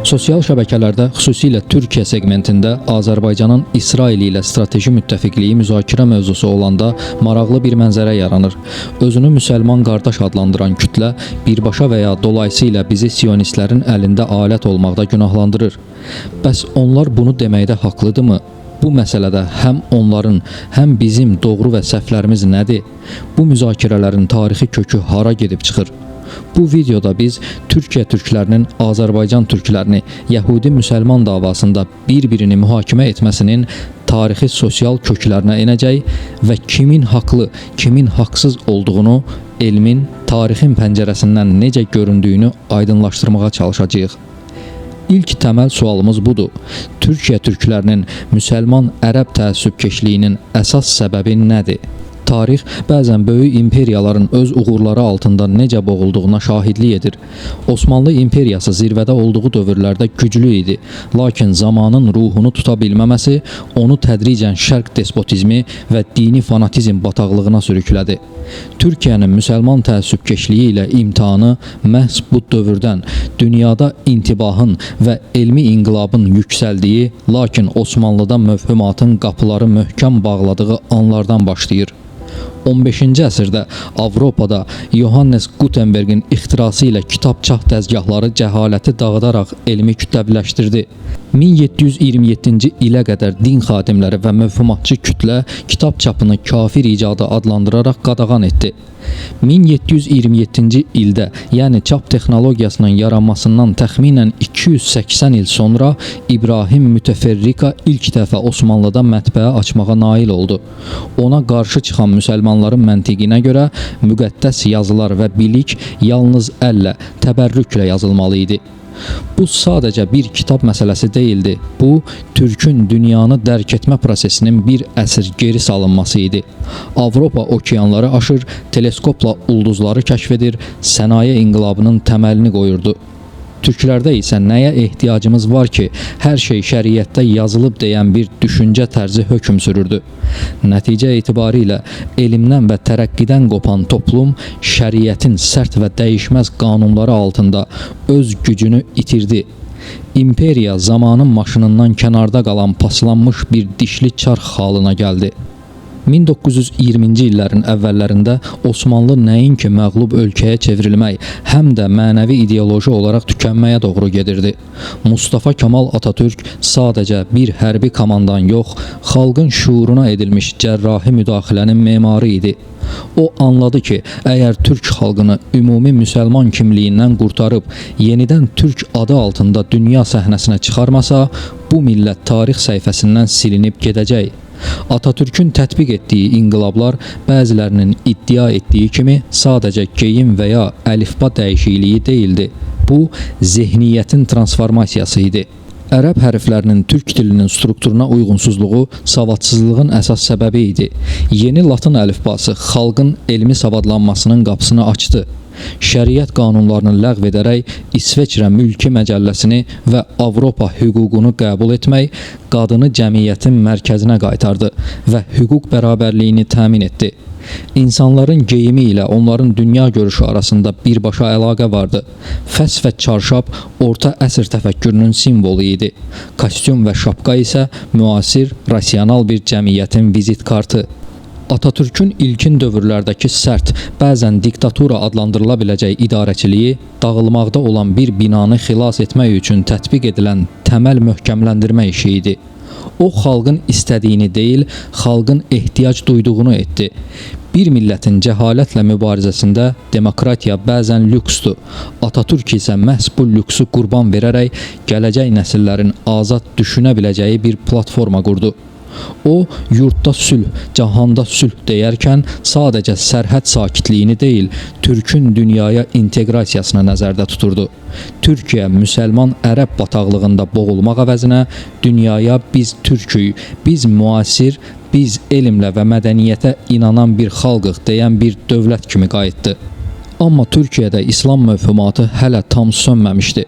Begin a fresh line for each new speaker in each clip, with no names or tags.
Sosial şəbəkələrdə, xüsusilə Türkiyə segmentində Azərbaycanın İsrail ilə strateji müttəfiqliyi müzakirə mövzusu olanda maraqlı bir mənzərə yaranır. Özünü müsəlman qardaş adlandıran kütlə birbaşa və ya dolayısıyla bizi sionistlərin əlində alət olmaqda günahlandırır. Bəs onlar bunu deməkdə haqlıdırmı? Bu məsələdə həm onların, həm bizim doğru və səhvlərimiz nədir? Bu müzakirələrin tarixi kökü hara gedib çıxır? Bu videoda biz Türkiyə türklərinin Azərbaycan türklərini Yəhudi-Müsəlman davasında bir-birini mühakimə etməsinin tarixi sosial köklərinə enəcək və kimin haqlı, kimin haqsız olduğunu elmin, tarixin pəncərəsindən necə göründüyünü aydınlaşdırmağa çalışacağıq. İlk təməl sualımız budur. Türkiyə türklərinin müsəlman-ərəb təəssübkeşliyinin əsas səbəbi nədir? Tarix bəzən böyük imperiyaların öz uğurları altında necə boğulduğuna şahidlik edir. Osmanlı imperiyası zirvədə olduğu dövrlərdə güclü idi, lakin zamanın ruhunu tuta bilməməsi onu tədricən şərq despotizmi və dini fanatizm bataqlığına sürüklədi. Türkiyənin müsəlman təəssübkeşliyi ilə imtahanı məhz bu dövrdən, dünyada intibahın və elmi inqilabın yüksəldiyi, lakin Osmanlıda mövhumatın qapıları möhkəm bağladığı anlardan başlayır. 15-ci əsrdə Avropada Johannes Gutenbergin ixtirası ilə kitab-çap dəzgahları cəhaləti dağıdaraq elmi kütləviləşdirdi. 1727-ci ilə qədər din xadimləri və mövhumatçı kütlə kitab çapını kafir icadı adlandıraraq qadağan etdi. 1727-ci ildə, yəni çap texnologiyasının yaranmasından təxminən 280 il sonra İbrahim Mütəferrika ilk dəfə Osmanlıda mətbəə açmağa nail oldu. Ona qarşı çıxan müsəlmanların məntiqinə görə müqəddəs yazılar və bilik yalnız əllə, təbərrüklə yazılmalı idi. Bu sadəcə bir kitab məsələsi deyildi. Bu, Türkün dünyanı dərk etmə prosesinin bir əsr geri salınması idi. Avropa okeanları aşır, teleskopla ulduzları kəşf edir, sənaye inqilabının təməlini qoyurdu. Türklərdə isə nəyə ehtiyacımız var ki, hər şey şəriətdə yazılıb deyən bir düşüncə tərzi hökm sürürdü. Nəticə etibarilə elmdən və tərəqqidən qopan toplum şəriətin sərt və dəyişməz qanunları altında öz gücünü itirdi. İmperiya zamanın maşınından kənarda qalan paslanmış bir dişli çarx halına gəldi. 1920-ci illərin əvvəllərində Osmanlı nəinki məğlub ölkəyə çevrilmək, həm də mənəvi ideoloji olaraq tükənməyə doğru gedirdi. Mustafa Kemal Atatürk sadəcə bir hərbi komandan yox, xalqın şuuruna edilmiş cərrahi müdaxilənin memarı idi. O anladı ki, əgər türk xalqını ümumi müsəlman kimliyindən qurtarıb, yenidən türk adı altında dünya səhnəsinə çıxarmasa, bu millət tarix səhifəsindən silinib gedəcək. Atatürk'ün tətbiq etdiyi inqilablar bəzilərinin iddia etdiyi kimi sadəcə geyim və ya əlifba dəyişikliyi deyildi. Bu, zehniyyətin transformasiyası idi. Ərəb hərflərinin türk dilinin strukturuna uyğunsuzluğu savadsızlığın əsas səbəbi idi. Yeni latın əlifbası xalqın elmi savadlanmasının qapısını açdı. Şəriət qanunlarını ləğv edərək İsveçrə mülki məcəlləsini və Avropa hüququnu qəbul etmək qadını cəmiyyətin mərkəzinə qaytardı və hüquq bərabərliyini təmin etdi. İnsanların geyimi ilə onların dünya görüşü arasında birbaşa əlaqə vardı. Fəs və çarşab orta əsr təfəkkürünün simvolu idi. Kostyum və şapka isə müasir, rasional bir cəmiyyətin vizit kartı. Atatürk'ün ilkin dövrlərdəki sərt, bəzən diktatura adlandırıla biləcək idarəçiliyi, dağılmaqda olan bir binanı xilas etmək üçün tətbiq edilən təməl möhkəmləndirmə işi idi. O, xalqın istədiyini deyil, xalqın ehtiyac duyduğunu etdi. Bir millətin cəhalətlə mübarizəsində demokratiya bəzən lüksdur. Atatürk isə məhz bu lüksu qurban verərək gələcək nəsillərin azad düşünə biləcəyi bir platforma qurdu. O, yurtda sülh, cahanda sülh deyərkən sadəcə sərhəd sakitliyini deyil, Türkün dünyaya inteqrasiyasını nəzərdə tuturdu. Türkiyə müsəlman-ərəb bataqlığında boğulmaq əvəzinə dünyaya biz türküyük, biz müasir, biz elmlə və mədəniyyətə inanan bir xalqıq deyən bir dövlət kimi qayıtdı. Amma Türkiyədə İslam mövhumatı hələ tam sönməmişdi.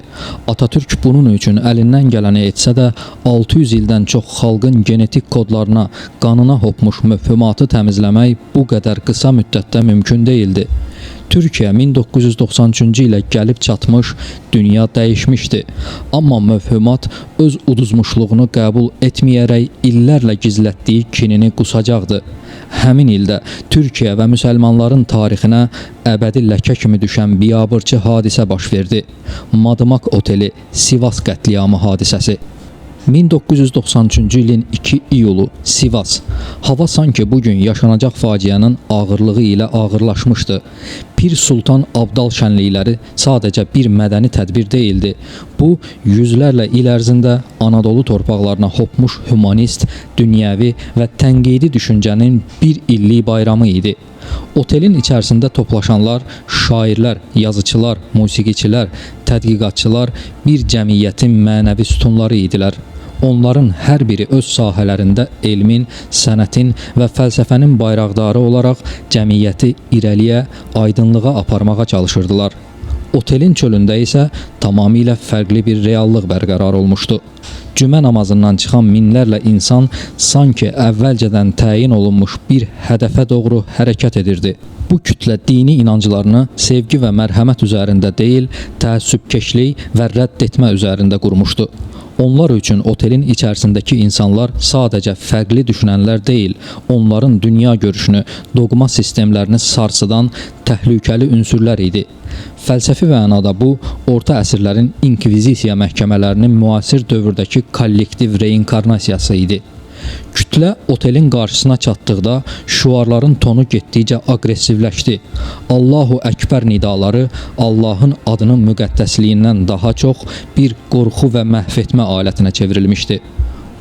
Atatürk bunun üçün əlindən gələni etsə də 600 ildən çox xalqın genetik kodlarına, qanına hopmuş mövhumatı təmizləmək bu qədər qısa müddətdə mümkün deyildi. Türkiyə 1993-cü ilə gəlib çatmış, dünya dəyişmişdi. Amma mövhumat öz uduzmuşluğunu qəbul etməyərək illərlə gizlətdiyi kinini qusacaqdı. Həmin ildə Türkiyə və müsəlmanların tarixinə əbədi ləkə kimi düşən biabırçı hadisə baş verdi. Madımak Oteli Sivas qətliamı hadisəsi. 1993-cü ilin 2 iyulu Sivas. Hava sanki bugün yaşanacaq faciənin ağırlığı ilə ağırlaşmışdı. Pir Sultan Abdal şənlikləri sadəcə bir mədəni tədbir deyildi. Bu, yüzlərlə il ərzində Anadolu torpaqlarına hopmuş humanist, dünyəvi və tənqidi düşüncənin bir illik bayramı idi. Otelin içərisində toplaşanlar şairlər, yazıçılar, musiqiçilər, tədqiqatçılar bir cəmiyyətin mənəvi sütunları idilər. Onların hər biri öz sahələrində elmin, sənətin və fəlsəfənin bayraqdarı olaraq cəmiyyəti irəliyə, aydınlığa aparmağa çalışırdılar. Otelin çölündə isə tamamilə fərqli bir reallıq bərqərar olmuşdu. Cümə namazından çıxan minlərlə insan sanki əvvəlcədən təyin olunmuş bir hədəfə doğru hərəkət edirdi. Bu kütlə dini inanclarını sevgi və mərhəmət üzərində deyil, təəssübkeşlik və rədd etmə üzərində qurmuşdu. Onlar üçün otelin içərisindəki insanlar sadəcə fərqli düşünənlər deyil, onların dünya görüşünü, doqma sistemlərini sarsıdan təhlükəli ünsürlər idi. Fəlsəfi mənada bu, orta əsrlərin inkvizisiya məhkəmələrinin müasir dövrdəki kollektiv reinkarnasiyası idi. Kütlə otelin qarşısına çatdıqda şüarların tonu getdikcə aqressivləşdi. Allahu Əkbər nidaları Allahın adının müqəddəsliyindən daha çox bir qorxu və məhv etmə alətinə çevrilmişdi.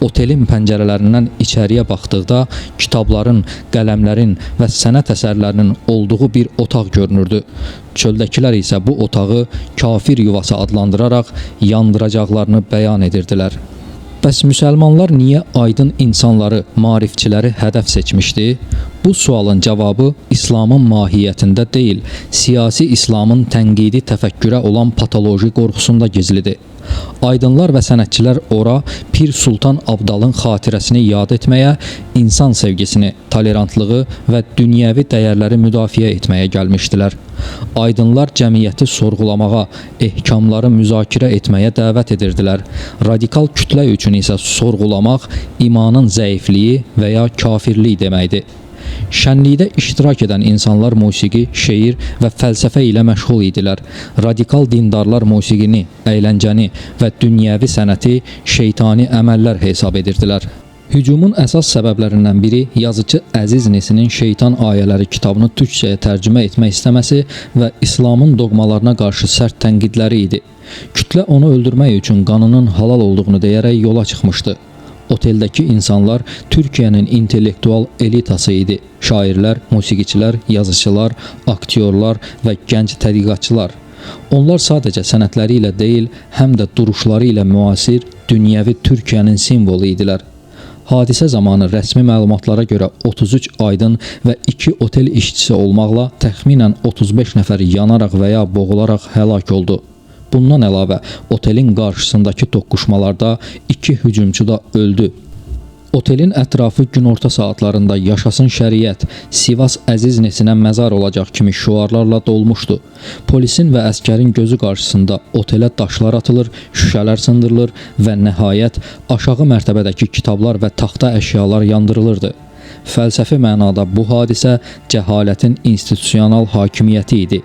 Otelin pəncərələrindən içəriyə baxdıqda kitabların, qələmlərin və sənət əsərlərinin olduğu bir otaq görünürdü. Çöldəkilər isə bu otağı kafir yuvası adlandıraraq yandıracaqlarını bəyan edirdilər. Bəs müsəlmanlar niyə aydın insanları, maarifçiləri hədəf seçmişdi? Bu sualın cavabı İslamın mahiyyətində deyil, siyasi İslamın tənqidi təfəkkürə olan patoloji qorxusunda gizlidir. Aydınlar və sənətçilər ora Pir Sultan Abdalın xatirəsini yad etməyə, insan sevgisini, tolerantlığı və dünyəvi dəyərləri müdafiə etməyə gəlmişdilər. Aydınlar cəmiyyəti sorğulamağa, ehkamları müzakirə etməyə dəvət edirdilər. Radikal kütlə üçün isə sorğulamaq imanın zəifliyi və ya kafirlik deməkdir. Şənlikdə iştirak edən insanlar musiqi, şeir və fəlsəfə ilə məşğul idilər. Radikal dindarlar musiqini, əyləncəni və dünyəvi sənəti şeytani əməllər hesab edirdilər. Hücumun əsas səbəblərindən biri yazıcı Əziz Nesinin Şeytan Ayələri kitabını türkçəyə tərcümə etmək istəməsi və İslamın doqmalarına qarşı sərt tənqidləri idi. Kütlə onu öldürmək üçün qanının halal olduğunu deyərək yola çıxmışdı. Oteldəki insanlar Türkiyənin intellektual elitası idi. Şairlər, musiqiçilər, yazıçılar, aktyorlar və gənc tədqiqatçılar. Onlar sadəcə sənətləri ilə deyil, həm də duruşları ilə müasir, dünyəvi Türkiyənin simvolu idilər. Hadisə zamanı rəsmi məlumatlara görə 33 aydın və 2 otel işçisi olmaqla təxminən 35 nəfər yanaraq və ya boğularaq həlak oldu. Bundan əlavə, otelin qarşısındakı toqquşmalarda 2 hücumçu da öldü. Otelin ətrafı günorta saatlarında yaşasın şəriət, Sivas Əziz Nesinə məzar olacaq kimi şüarlarla dolmuşdu. Polisin və əskərin gözü qarşısında otelə daşlar atılır, şüşələr sındırılır və nəhayət aşağı mərtəbədəki kitablar və taxta əşyalar yandırılırdı. Fəlsəfi mənada bu hadisə cəhalətin institusional hakimiyyəti idi.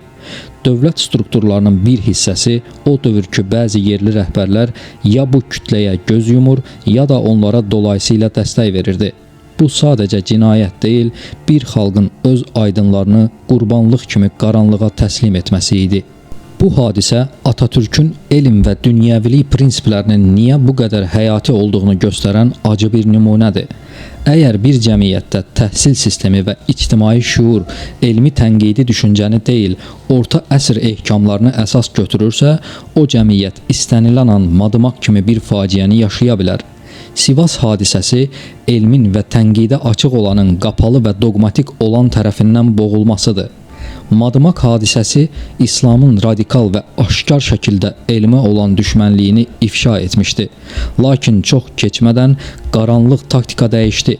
Dövlət strukturlarının bir hissəsi o dövrkü bəzi yerli rəhbərlər ya bu kütləyə göz yumur, ya da onlara dolayısıyla dəstək verirdi. Bu sadəcə cinayət deyil, bir xalqın öz aydınlarını qurbanlıq kimi qaranlığa təslim etməsi idi. Bu hadisə Atatürkün elm və dünyəvilik prinsiplərinin niyə bu qədər həyati olduğunu göstərən acı bir nümunədir. Əgər bir cəmiyyətdə təhsil sistemi və ictimai şuur elmi tənqidi düşüncəni deyil, orta əsr ehkamlarını əsas götürürsə, o cəmiyyət istənilən an Madımak kimi bir faciəni yaşaya bilər. Sivas hadisəsi elmin və tənqidə açıq olanın qapalı və dogmatik olan tərəfindən boğulmasıdır. Madımak hadisəsi İslamın radikal və aşkar şəkildə elmə olan düşmənliyini ifşa etmişdi. Lakin çox keçmədən qaranlıq taktika dəyişdi.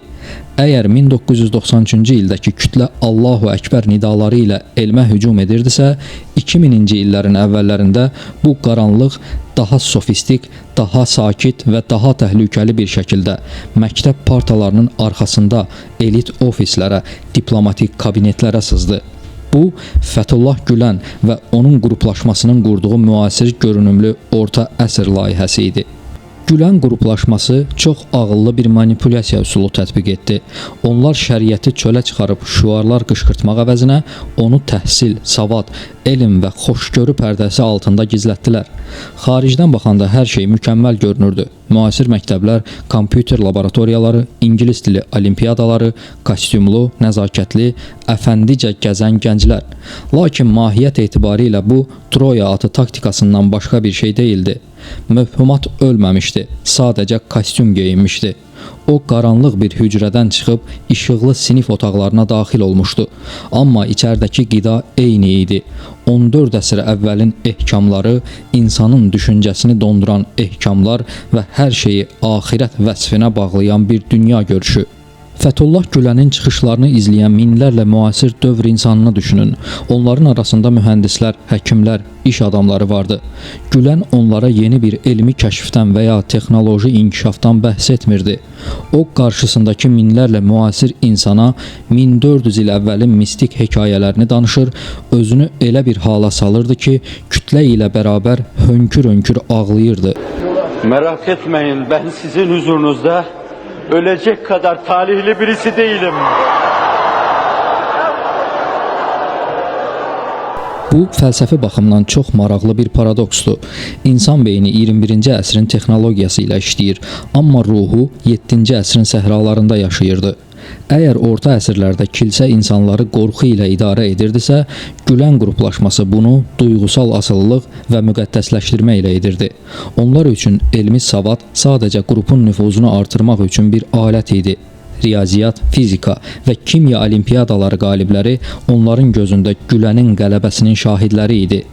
Əgər 1993-cü ildəki kütlə Allahu Əkbər nidaları ilə elmə hücum edirdisə, 2000-ci illərin əvvəllərində bu qaranlıq daha sofistik, daha sakit və daha təhlükəli bir şəkildə məktəb partalarının arxasında elit ofislərə, diplomatik kabinetlərə sızdı. Bu, Fethullah Gülen və onun qruplaşmasının qurduğu müasir görünümlü orta əsr layihəsi idi. Gülen qruplaşması çox ağıllı bir manipulyasiya üsulu tətbiq etdi. Onlar şəriəti çölə çıxarıb şüarlar qışqırtmaq əvəzinə onu təhsil, savad, elm və xoşgörü pərdəsi altında gizlətdilər. Xaricdən baxanda hər şey mükəmməl görünürdü. Müasir məktəblər, kompüter laboratoriyaları, ingilis dili olimpiyadaları, kostyumlu, nəzakətli, əfəndicə gəzən gənclər. Lakin mahiyyət etibarilə bu Troya atı taktikasından başqa bir şey değildi. Möhhumat ölməmişdi, sadəcə kostyum geyinmişdi. O qaranlıq bir hücrədən çıxıb işıqlı sinif otaqlarına daxil olmuşdu. Amma içərdəki qida eyni idi. 14 əsr əvvəlin ehkamları, insanın düşüncəsini donduran ehkamlar və hər şeyi axirət vəsfinə bağlayan bir dünya görüşü. Fethullah Gülen'in çıxışlarını izləyən minlərlə müasir dövr insanını düşünün. Onların arasında mühəndislər, həkimlər, iş adamları vardı. Gülen onlara yeni bir elmi kəşfdən və ya texnoloji inkişafdan bəhs etmirdi. O qarşısındakı minlərlə müasir insana 1400 il əvvəlin mistik hekayələrini danışır, özünü elə bir hala salırdı ki, kütlə ilə bərabər hönkür-hönkür ağlayırdı.
Merak etmeyin, ben sizin huzurunuzda ölecek kadar talihli birisi değilim.
Bu fəlsəfi baxımdan çox maraqlı bir paradoksdur. İnsan beyni 21-ci əsrin texnologiyası ilə işləyir, amma ruhu 7-ci əsrin səhralarında yaşayırdı. Əgər orta əsrlərdə kilsə insanları qorxu ilə idarə edirdisə, Gülen qruplaşması bunu duyğusal asıllıq və müqəddəsləşdirmə ilə edirdi. Onlar üçün elmi savad sadəcə qrupun nüfuzunu artırmaq üçün bir alət idi. Riyaziyyat, fizika və kimya olimpiyadaları qalibləri onların gözündə Gülenin qələbəsinin şahidləri idi.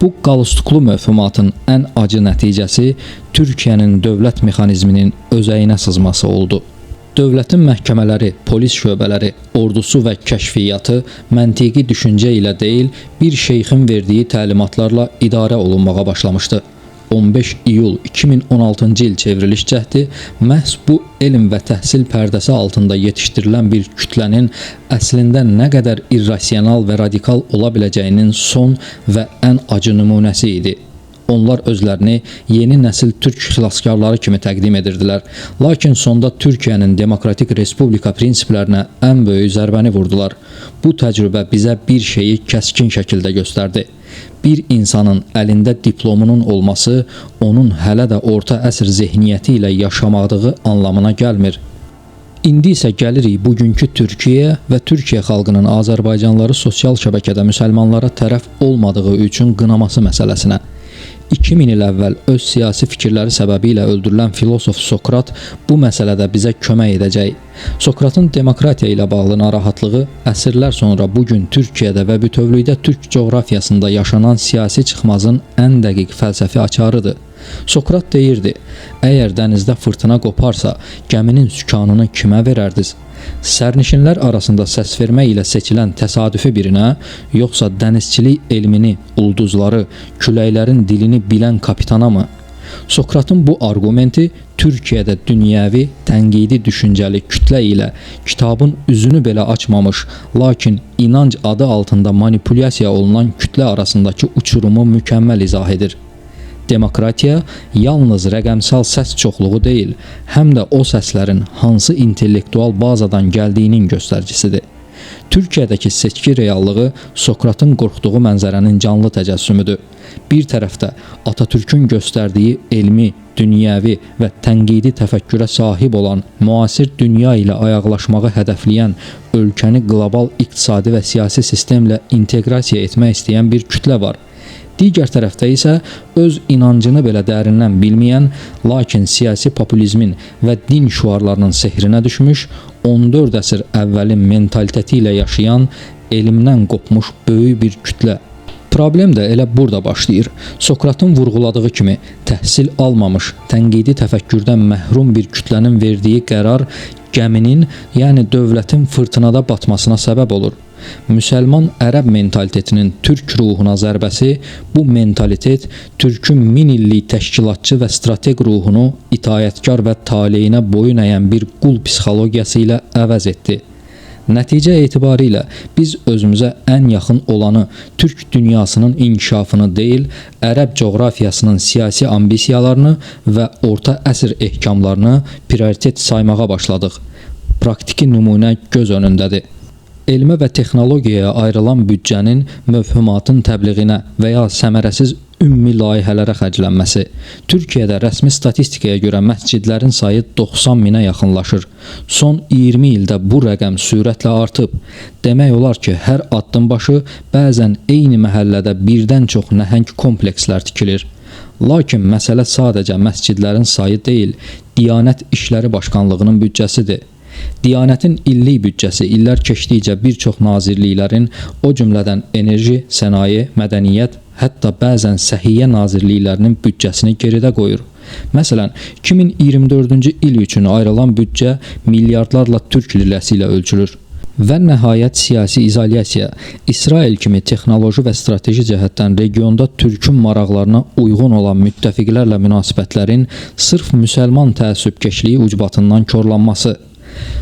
Bu qalstuklu möhhumatın ən acı nəticəsi Türkiyənin dövlət mexanizminin özəyinə sızması oldu. Dövlətin məhkəmələri, polis şöbələri, ordusu və kəşfiyyatı məntiqi düşüncə ilə deyil, bir şeyxin verdiyi təlimatlarla idarə olunmağa başlamışdı. 15 iyul 2016-cı il çevriliş cəhdi məhz bu elm və təhsil pərdəsi altında yetişdirilən bir kütlənin əslində nə qədər irrasional və radikal ola biləcəyinin son və ən acı nümunəsi idi. Onlar özlərini yeni nəsil türk xilaskarları kimi təqdim edirdilər. Lakin sonda Türkiyənin demokratik respublika prinsiplərinə ən böyük zərbəni vurdular. Bu təcrübə bizə bir şeyi kəskin şəkildə göstərdi. Bir insanın əlində diplomunun olması onun hələ də orta əsr zehniyyəti ilə yaşamadığı anlamına gəlmir. İndi isə gəlirik bugünkü Türkiyə və Türkiyə xalqının Azərbaycanlıları sosial şəbəkədə müsəlmanlara tərəf olmadığı üçün qınaması məsələsinə. 2000 il əvvəl öz siyasi fikirləri səbəbilə öldürülən filosof Sokrat bu məsələdə bizə kömək edəcək. Sokratın demokratiya ilə bağlı narahatlığı əsrlər sonra bugün Türkiyədə və bütövlükdə Türk coğrafiyasında yaşanan siyasi çıxmazın ən dəqiq fəlsəfi açarıdır. Sokrat deyirdi, əgər dənizdə fırtına qoparsa, gəminin sükanını kimə verərdiniz? Sərnişinlər arasında səs vermə ilə seçilən təsadüfi birinə, yoxsa dənizçilik elmini, ulduzları, küləklərin dilini bilən kapitana mı? Sokratın bu argumenti Türkiyədə dünyəvi, tənqidi düşüncəli kütlə ilə kitabın üzünü belə açmamış, lakin inanc adı altında manipulyasiya olunan kütlə arasındakı uçurumu mükəmməl izah edir. Demokratiya yalnız rəqəmsal səs çoxluğu deyil, həm də o səslərin hansı intellektual bazadan gəldiyinin göstəricisidir. Türkiyədəki seçki reallığı Sokratın qorxduğu mənzərənin canlı təcəssümüdür. Bir tərəfdə Atatürk'ün göstərdiyi elmi, dünyəvi və tənqidi təfəkkürə sahib olan, müasir dünya ilə ayaqlaşmağı hədəfləyən, ölkəni qlobal iqtisadi və siyasi sistemlə inteqrasiya etmək istəyən bir kütlə var. Digər tərəfdə isə öz inancını belə dərindən bilməyən, lakin siyasi populizmin və din şüarlarının sehrinə düşmüş, 14 əsr əvvəlin mentaliteti ilə yaşayan, elmdən qopmuş böyük bir kütlə. Problem də elə burada başlayır. Sokratın vurğuladığı kimi, təhsil almamış, tənqidi təfəkkürdən məhrum bir kütlənin verdiyi qərar gəminin, yəni dövlətin fırtınada batmasına səbəb olur. Müsəlman ərəb mentalitetinin türk ruhuna zərbəsi, bu mentalitet türkün 1000 illik təşkilatçı və strateq ruhunu itaətkar və taleyinə boyun əyən bir qul psixologiyası ilə əvəz etdi. Nəticə etibarilə biz özümüzə ən yaxın olanı türk dünyasının inkişafını deyil, ərəb coğrafiyasının siyasi ambisiyalarını və orta əsr ehkamlarını prioritet saymağa başladıq. Praktiki nümunə göz önündədir. Elmə və texnologiyaya ayrılan büdcənin mövhumatın təbliğinə və ya səmərəsiz ümumi layihələrə xərclənməsi. Türkiyədə rəsmi statistikaya görə məscidlərin sayı 90 minə yaxınlaşır. Son 20 ildə bu rəqəm sürətlə artıb. Demək olar ki, hər addım başı bəzən eyni məhəllədə birdən çox nəhəng komplekslər tikilir. Lakin məsələ sadəcə məscidlərin sayı deyil, Diyanət İşləri Başkanlığının büdcəsidir. Diyanətin illik büdcəsi illər keçdikcə bir çox nazirliklərin, o cümlədən enerji, sənaye, mədəniyyət, hətta bəzən səhiyyə nazirliklərinin büdcəsini geridə qoyur. Məsələn, 2024-cü il üçün ayrılan büdcə milyardlarla türk lirəsi ilə ölçülür. Və nəhayət siyasi izolyasiya. İsrail kimi texnoloji və strateji cəhətdən regionda türkün maraqlarına uyğun olan müttəfiqlərlə münasibətlərin sırf müsəlman təəssübkeşliyi ucbatından korlanması.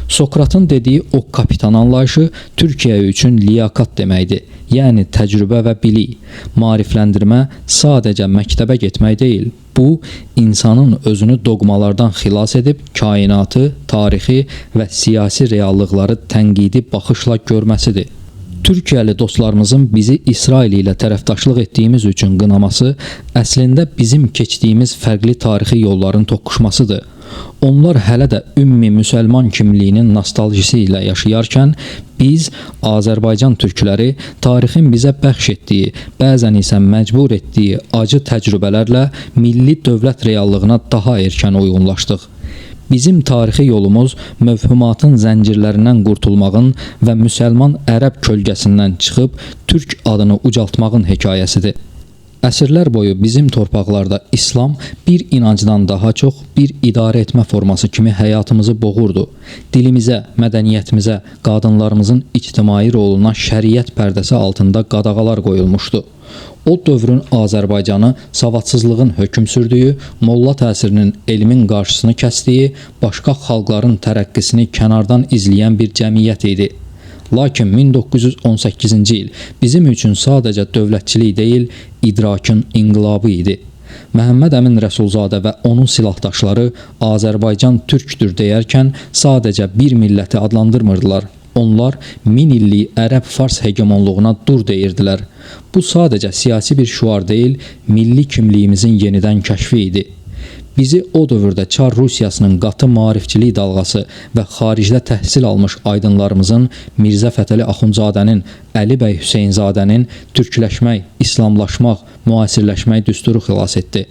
Sokratın dediyi o kapitan anlayışı Türkiyə üçün liyaqat deməkdir. Yəni təcrübə və bilik. Maarifləndirmə sadəcə məktəbə getmək deyil. Bu, insanın özünü doqmalardan xilas edib kainatı, tarixi və siyasi reallıqları tənqidi baxışla görməsidir. Türkiyəli dostlarımızın bizi İsrail ilə tərəfdaşlıq etdiyimiz üçün qınaması əslində bizim keçdiyimiz fərqli tarixi yolların toqquşmasıdır. Onlar hələ də ümumi müsəlman kimliyinin nostaljisi ilə yaşayarkən, biz, Azərbaycan türkləri, tarixin bizə bəxş etdiyi, bəzən isə məcbur etdiyi acı təcrübələrlə milli dövlət reallığına daha erkən uyğunlaşdıq. Bizim tarixi yolumuz mövhumatın zəncirlərindən qurtulmağın və müsəlman ərəb kölgəsindən çıxıb türk adını ucaltmağın hekayəsidir. Əsrlər boyu bizim torpaqlarda İslam bir inancdan daha çox bir idarə etmə forması kimi həyatımızı boğurdu. Dilimizə, mədəniyyətimizə, qadınlarımızın ictimai roluna şəriət pərdəsi altında qadağalar qoyulmuşdu. O dövrün Azərbaycanı savadsızlığın hökm sürdüyü, molla təsirinin elmin qarşısını kəsdiyi, başqa xalqların tərəqqisini kənardan izləyən bir cəmiyyət idi. Lakin 1918-ci il bizim üçün sadəcə dövlətçilik deyil, idrakın inqilabı idi. Məhəmməd Əmin Rəsulzadə və onun silahdaşları Azərbaycan türkdür deyərkən sadəcə bir milləti adlandırmırdılar. Onlar 1000 illik ərəb-fars hegemonluğuna dur deyirdilər. Bu sadəcə siyasi bir şüar deyil, milli kimliyimizin yenidən kəşfi idi. Bizi o dövrdə Çar Rusiyasının qatı maarifçilik dalğası və xaricdə təhsil almış aydınlarımızın Mirzə Fətəli Axundzadənin, Əli bəy Hüseynzadənin türkləşmək, İslamlaşmaq, müasirləşmək düsturu xilas etdi.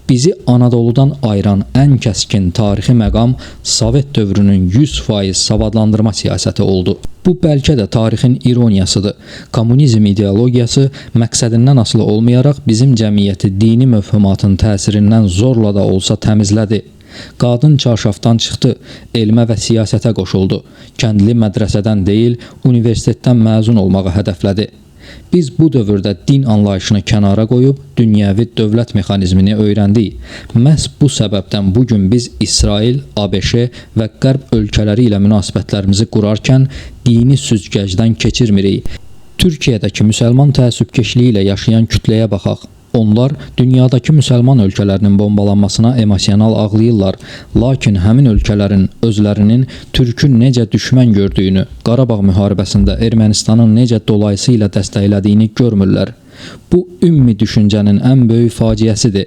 Bizi Anadoludan ayıran ən kəskin tarixi məqam Sovet dövrünün 100% savadlandırma siyasəti oldu. Bu bəlkə də tarixin ironiyasıdır. Kommunizm ideologiyası məqsədindən asılı olmayaraq bizim cəmiyyəti dini mövhumatın təsirindən zorla da olsa təmizlədi. Qadın çarşafdan çıxdı, elmə və siyasətə qoşuldu. Kəndli mədrəsədən deyil, universitetdən məzun olmağı hədəflədi. Biz bu dövrdə din anlayışını kənara qoyub dünyəvi dövlət mexanizmini öyrəndik. Məhz bu səbəbdən bugün biz İsrail, ABŞ və Qərb ölkələri ilə münasibətlərimizi qurarkən dini süzgəcdən keçirmirik. Türkiyədəki müsəlman təəssübkeşliyi ilə yaşayan kütləyə baxaq. Onlar dünyadakı müsəlman ölkələrinin bombalanmasına emosional ağlayırlar, lakin həmin ölkələrin özlərinin türkün necə düşmən gördüyünü, Qarabağ müharibəsində Ermənistanın necə dolayısıyla dəstəklədiyini görmürlər. Bu ümumi düşüncənin ən böyük faciəsidir.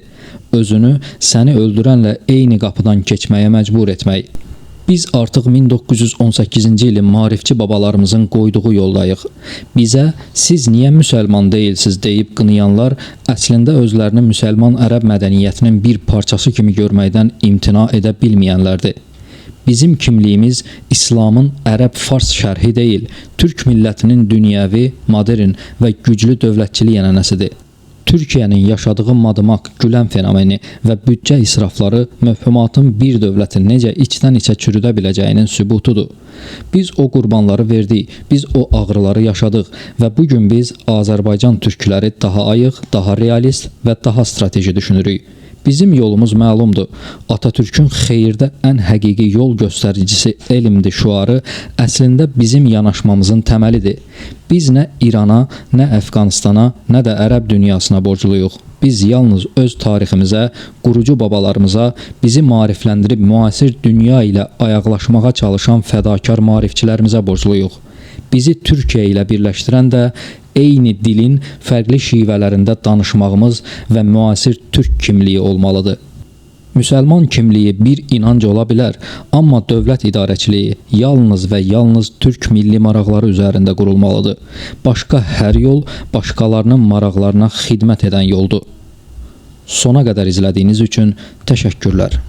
Özünü səni öldürənlə eyni qapıdan keçməyə məcbur etmək. Biz artıq 1918-ci ilin maarifçi babalarımızın qoyduğu yoldayıq. Bizə siz niyə müsəlman deyilsiz deyib qınayanlar əslində özlərini müsəlman ərəb mədəniyyətinin bir parçası kimi görməkdən imtina edə bilməyənlərdir. Bizim kimliyimiz İslamın ərəb-fars şərhi deyil, türk millətinin dünyəvi, modern və güclü dövlətçilik ənənəsidir. Türkiyənin yaşadığı madımaq, gülən fenomeni və büdcə israfları mövhumatın bir dövləti necə içdən-içə çürüdə biləcəyinin sübutudur. Biz o qurbanları verdik, biz o ağrıları yaşadıq və bu gün biz Azərbaycan türkləri daha ayıq, daha realist və daha strateji düşünürük. Bizim yolumuz məlumdur. Atatürkün xeyirdə ən həqiqi yol göstəricisi elmdir şüarı əslində bizim yanaşmamızın təməlidir. Biz nə İrana, nə Əfqanistana, nə də ərəb dünyasına borcluyuq. Biz yalnız öz tariximizə, qurucu babalarımıza, bizi maarifləndirib müasir dünya ilə ayaqlaşmağa çalışan fədakar maarifçilərimizə borcluyuq. Bizi Türkiyə ilə birləşdirən də eyni dilin fərqli şivələrində danışmağımız və müasir türk kimliyi olmalıdır. Müsəlman kimliyi bir inanc ola bilər, amma dövlət idarəçiliyi yalnız və yalnız türk milli maraqları üzərində qurulmalıdır. Başqa hər yol başqalarının maraqlarına xidmət edən yoldur. Sona qədər izlədiyiniz üçün təşəkkürlər.